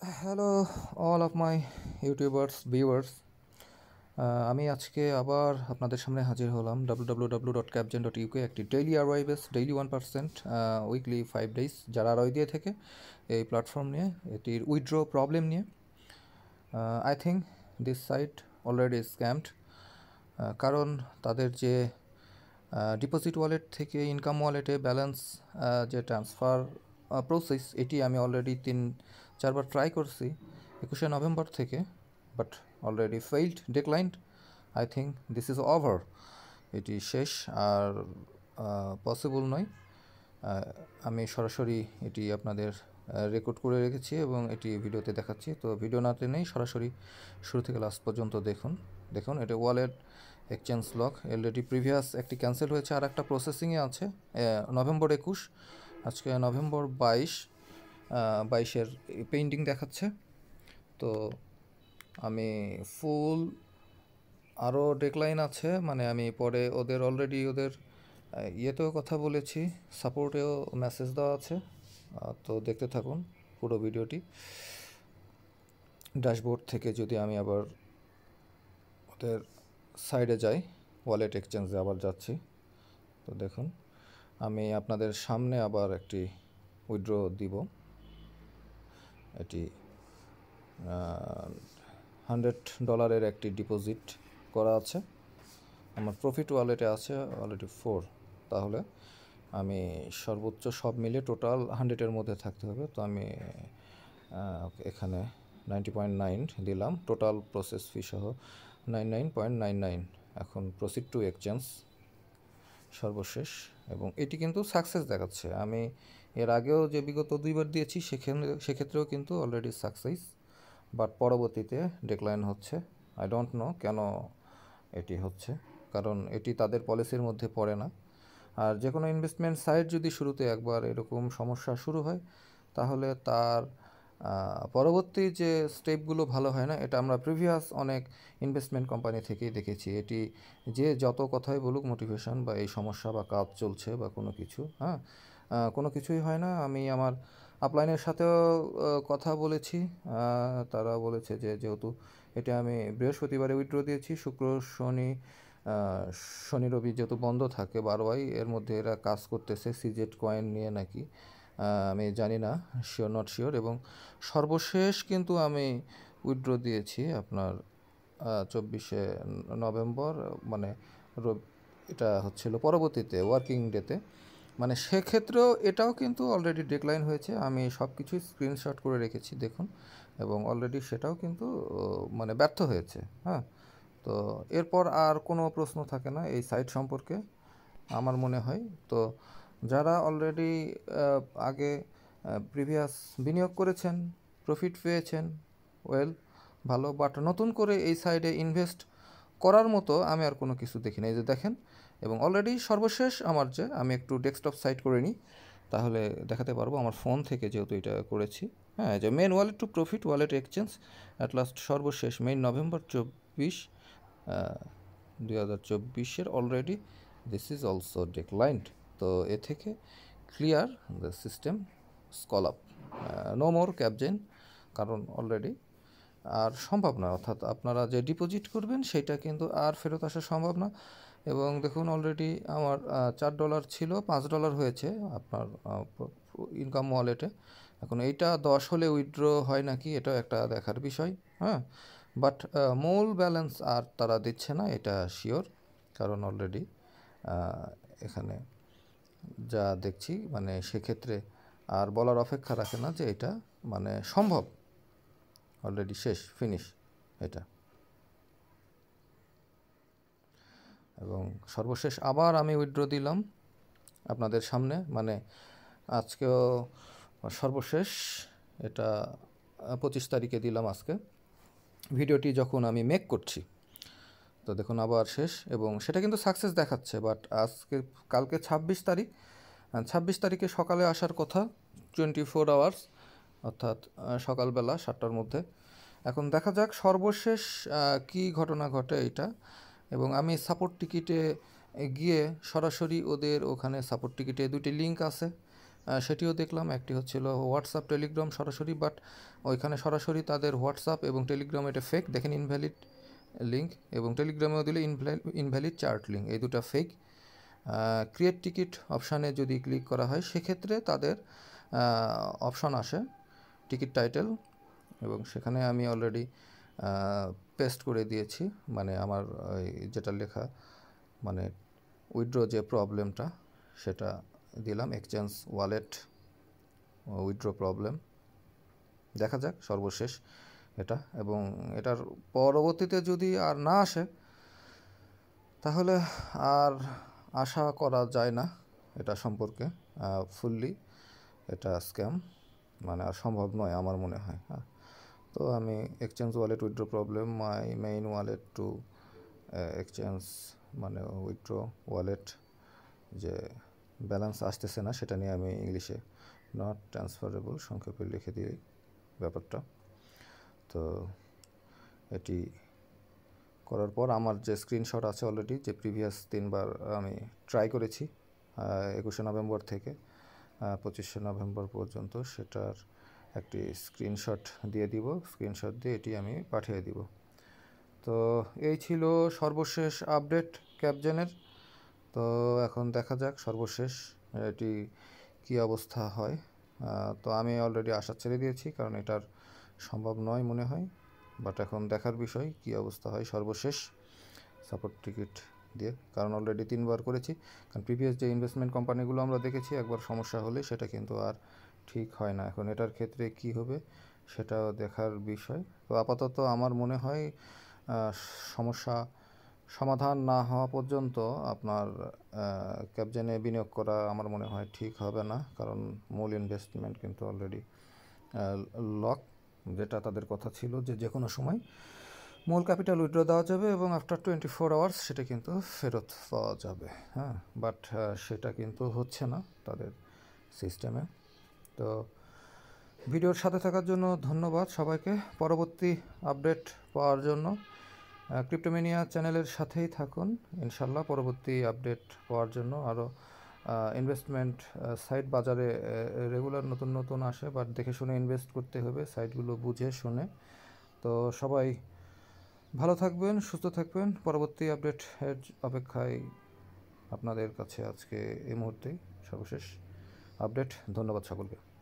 Hello, all of my YouTubers, viewers. আমি আজকে আবার আপনাদের সামনে হাজির হলাম www.capgen.uk একটি daily ROI base daily 1% weekly 5 days যারা আরওয়াই দিয়ে থেকে এই প্ল্যাটফর্ম নিয়ে এটির উইথড্র প্রবলেম নিয়ে I think this site already scammed কারণ তাদের যে ডিপোজিট ওয়ালেট থেকে ইনকাম ওয়ালেটে ব্যালেন্স যে ট্রান্সফার প্রসেস এটি আমি অলরেডি 3-4বার ট্রাই করছি 21শে নভেম্বর থেকে but already failed declined I think this is over এটি শেষ আর পসিবল নয় আমি সরাসরি এটি আপনাদের রেকর্ড করে রেখেছি এবং এটি ভিডিওতে দেখাচ্ছি তো ভিডিও না টেনেই সরাসরি শুরু থেকে লাস্ট পর্যন্ত দেখুন এটা wallet exchange lock already previous একটি ক্যান্সেল হয়েছে আর একটা প্রসেসিংয়ে আছে নভেম্বর 21 আজকে নভেম্বর 22 পেইন্টিং দেখাচ্ছে তো আমি ফুল আরও ডেডলাইন আছে মানে আমি পরে ওদের অলরেডি ওদের ইয়েতেও কথা বলেছি সাপোর্টেও মেসেজ দেওয়া আছে তো দেখতে থাকুন পুরো ভিডিওটি ড্যাশবোর্ড থেকে যদি আমি আবার ওদের সাইডে যাই ওয়ালেট এক্সচেঞ্জে আবার যাচ্ছি তো দেখুন আমি আপনাদের সামনে আবার একটি উইথড্র দিব এটি $100 একটি ডিপোজিট করা আছে আমার প্রফিট ওয়ালেটে আছে অলরেডি 4 তাহলে আমি সর্বোচ্চ সব মিলে টোটাল 100-এর মধ্যে থাকতে হবে তো আমি এখানে 90.9 দিলাম টোটাল প্রসেস ফি সহ 99.99 এখন প্রসিড টু এক্সচেঞ্জ সর্বশেষ এবং এটি কিন্তু সাকসেস দেখাচ্ছে আমি এর আগেও যে বিগত 2বার দিয়েছি সেক্ষেত্রেও কিন্তু অলরেডি সাকসেস বাট পরবর্তীতে ডিক্লাইন হচ্ছে আই ডোন্ট নো কেন এটি হচ্ছে কারণ এটি তাদের পলিসির মধ্যে পড়ে না আর যে কোনো ইনভেস্টমেন্ট সাইট যদি শুরুতে একবার এরকম সমস্যা শুরু হয় তাহলে তার পরবর্তী যে স্টেপগুলো ভালো হয় না এটা আমরা প্রিভিয়াস অনেক ইনভেস্টমেন্ট কোম্পানি থেকেই দেখেছি এটি যে যত কথাই বলুক মোটিভেশন বা এই সমস্যা বা কাজ চলছে বা কোনো কিছু কোনো কিছুই হয় না আমি আমার আপলাইনের সাথেও কথা বলেছি তারা বলেছে যে যেহেতু এটা আমি বৃহস্পতিবারে উইথড্র দিয়েছি শুক্র শনি রবি যেহেতু বন্ধ থাকে বারোয়াই এর মধ্যে এরা কাজ করতেছে সিজেট কয়েন নিয়ে নাকি আমি জানি না নট শিওর এবং সর্বশেষ কিন্তু আমি উইথড্র দিয়েছি আপনার 24শে নভেম্বর মানে এটা হচ্ছিল পরবর্তীতে ওয়ার্কিং ডেতে মানে সেক্ষেত্রেও এটাও কিন্তু অলরেডি ডিক্লাইন হয়েছে আমি সব কিছুই স্ক্রিনশট করে রেখেছি দেখুন এবং অলরেডি সেটাও কিন্তু মানে ব্যর্থ হয়েছে তো এরপর আর কোনো প্রশ্ন থাকে না এই সাইট সম্পর্কে আমার মনে হয় তো যারা অলরেডি আগে প্রিভিয়াস বিনিয়োগ করেছেন প্রফিট পেয়েছেন ভালো বাট নতুন করে এই সাইডে ইনভেস্ট করার মতো আমি আর কোনো কিছু দেখি না এই যে দেখেন এবং অলরেডি সর্বশেষ আমার যে আমি একটু ডেস্কটপ সাইট করে নিই তাহলে দেখাতে পারবো আমার ফোন থেকে যেহেতু এটা করেছি যে main wallet to profit wallet exchange at last সর্বশেষ November 2024 already this is also declined তো এ থেকে clear the system scroll up no more Capgen কারণ অলরেডি আর সম্ভব না অর্থাৎ আপনারা যে ডিপোজিট করবেন সেটা কিন্তু আর ফেরত আসা সম্ভব না এবং দেখুন অলরেডি আমার $4 ছিল $5 হয়েছে আপনার ইনকাম ওয়ালেটে এখন এইটা 10 হলে উইথড্র হয় নাকি এটাও একটা দেখার বিষয় বাট মূল ব্যালেন্স আর তারা দিচ্ছে না এটা শিওর কারণ অলরেডি এখানে যা দেখছি মানে সেক্ষেত্রে আর বলার অপেক্ষা রাখে না যে এটা মানে সম্ভব অলরেডি শেষ ফিনিশ এটা এবং সর্বশেষ আবার আমি উইথড্র দিলাম আপনাদের সামনে মানে আজকেও সর্বশেষ এটা 25 তারিখে দিলাম আজকে ভিডিওটি যখন আমি মেক করছি তো দেখুন আবার শেষ এবং সেটা কিন্তু সাকসেস দেখাচ্ছে বাট কালকে 26 তারিখে সকালে আসার কথা 24 আওয়ার্স অর্থাৎ সকালবেলা 7টার মধ্যে এখন দেখা যাক সর্বশেষ কি ঘটনা ঘটে এটা এবং আমি সাপোর্ট টিকিটে গিয়ে সরাসরি ওদের ওখানে সাপোর্ট টিকিটে 2টি লিঙ্ক আছে সেটিও দেখলাম। একটি হচ্ছিল হোয়াটসঅ্যাপ টেলিগ্রাম সরাসরি, বাট ওইখানে সরাসরি তাদের হোয়াটসঅ্যাপ এবং টেলিগ্রাম এটা ফেক, দেখেন ইনভ্যালিড লিঙ্ক, এবং টেলিগ্রামেও দিলে ইনভ্যালিড চার্ট লিঙ্ক, এই দুটো ফেক। ক্রিয়েট টিকিট অপশানে যদি ক্লিক করা হয় সেক্ষেত্রে তাদের অপশান আসে টিকিট টাইটেল, এবং সেখানে আমি অলরেডি পেস্ট করে দিয়েছি, মানে আমার ওই যেটা লেখা, মানে উইথড্র যে প্রবলেমটা সেটা দিলাম, এক্সচেঞ্জ ওয়ালেট উইথড্র প্রবলেম। দেখা যাক সর্বশেষ এটা, এবং এটার পরবর্তীতে যদি আর না আসে তাহলে আর আশা করা যায় না এটা সম্পর্কে ফুললি এটা স্ক্যাম, মানে আর সম্ভব নয় আমার মনে হয়। হ্যাঁ, তো আমি এক্সচেঞ্জ ওয়ালেট উইথড্র প্রবলেম, মাই মেইন ওয়ালেট টু এক্সচেঞ্জ, মানে উইথড্র ওয়ালেট যে ব্যালেন্স আসতেছে না সেটা নিয়ে আমি ইংলিশে নট ট্রান্সফারেবল সংক্ষেপে লিখে দিই ব্যাপারটা। তো এটি করার পর আমার যে স্ক্রিনশট আছে অলরেডি, যে প্রিভিয়াস 3বার আমি ট্রাই করেছি 21শে নভেম্বর থেকে 25শে নভেম্বর পর্যন্ত, সেটার একটি স্ক্রিনশট দিয়ে দিব। স্ক্রিনশট দিয়ে এটি আমি পাঠিয়ে দিব। তো এই ছিল সর্বশেষ আপডেট ক্যাপজেনের। তো এখন দেখা যাক সর্বশেষ এটি কী অবস্থা হয়। তো আমি অলরেডি আশা ছেড়ে দিয়েছি, কারণ এটার সম্ভব নয় মনে হয়, বাট এখন দেখার বিষয় কী অবস্থা হয় সর্বশেষ সাপোর্ট টিকিট দিয়ে, কারণ অলরেডি 3বার করেছি। কারণ প্রিভিয়াস যে ইনভেস্টমেন্ট কোম্পানিগুলো আমরা দেখেছি, একবার সমস্যা হলে সেটা কিন্তু আর ঠিক হয় না। এখন এটার ক্ষেত্রে কি হবে সেটাও দেখার বিষয়। তো আপাতত আমার মনে হয় সমস্যা সমাধান না হওয়া পর্যন্ত আপনার ক্যাপজেনে বিনিয়োগ করা আমার মনে হয় ঠিক হবে না, কারণ মূল ইনভেস্টমেন্ট কিন্তু অলরেডি লক, যেটা তাদের কথা ছিল যে কোনো সময় মূল ক্যাপিটাল উইথড্র দেওয়া যাবে এবং আফটার 24 আওয়ার্স সেটা কিন্তু ফেরত পাওয়া যাবে। হ্যাঁ, বাট সেটা কিন্তু হচ্ছে না তাদের সিস্টেমে। তো ভিডিওর সাথে থাকার জন্য ধন্যবাদ সবাইকে। পরবর্তী আপডেট পাওয়ার জন্য ক্রিপ্টোমেনিয়া চ্যানেলের সাথেই থাকুন ইনশাল্লাহ। পরবর্তী আপডেট পাওয়ার জন্য আরও ইনভেস্টমেন্ট সাইট বাজারে রেগুলার নতুন নতুন আসে, বাট দেখে শুনে ইনভেস্ট করতে হবে, সাইটগুলো বুঝে শুনে। তো সবাই ভালো থাকবেন, সুস্থ থাকবেন। পরবর্তী আপডেটের অপেক্ষায় আপনাদের কাছে আজকে এই মুহূর্তেই সর্বশেষ আপডেট। ধন্যবাদ সকলকে।